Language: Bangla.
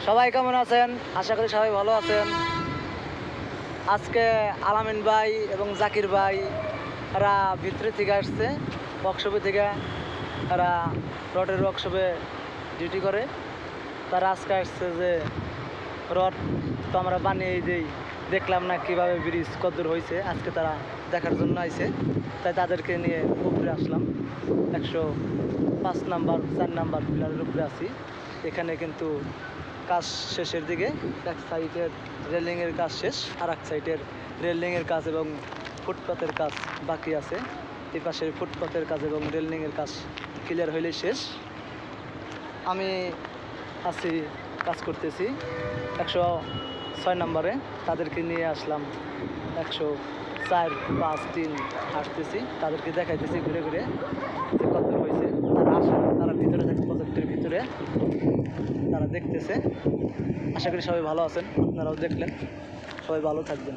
সবাই কেমন আছেন? আশা করি সবাই ভালো আছেন। আজকে আলামিন ভাই এবং জাকির ভাই এরা ভিতরে থেকে আসছে, ওয়ার্কশপে থেকে। এরা রডের ওয়ার্কশপে ডিউটি করে। তারা আজকে আসছে যে রড তো আমরা বানিয়ে দিই, দেখলাম না কীভাবে ব্রিজ কদ্দূর হয়েছে, আজকে তারা দেখার জন্য আইছে। তাই তাদেরকে নিয়ে উপরে আসলাম। 105 নাম্বার 4 নাম্বার পিলারের উপরে আছি। এখানে কিন্তু কাজ শেষের দিকে, এক সাইডের রেলিংয়ের কাজ শেষ, আর এক সাইডের রেলিংয়ের কাজ এবং ফুটপাতের কাজ বাকি আছে। এই পাশের ফুটপাতের কাজ এবং রেলিংয়ের কাজ ক্লিয়ার হইলে শেষ। আমি আছি, কাজ করতেছি 106 নম্বরে। তাদেরকে নিয়ে আসলাম 104, 5, 3 হাঁটতেছি, তাদেরকে দেখাইতেছি ঘুরে ঘুরে যে কত হয়েছে। তারা আসে, তারা ভিতরে থাকে, প্রজেক্টের ভিতরে তারা দেখতেছে। আশা করি সবাই ভালো আছেন, আপনারাও দেখলেন। সবাই ভালো থাকবেন।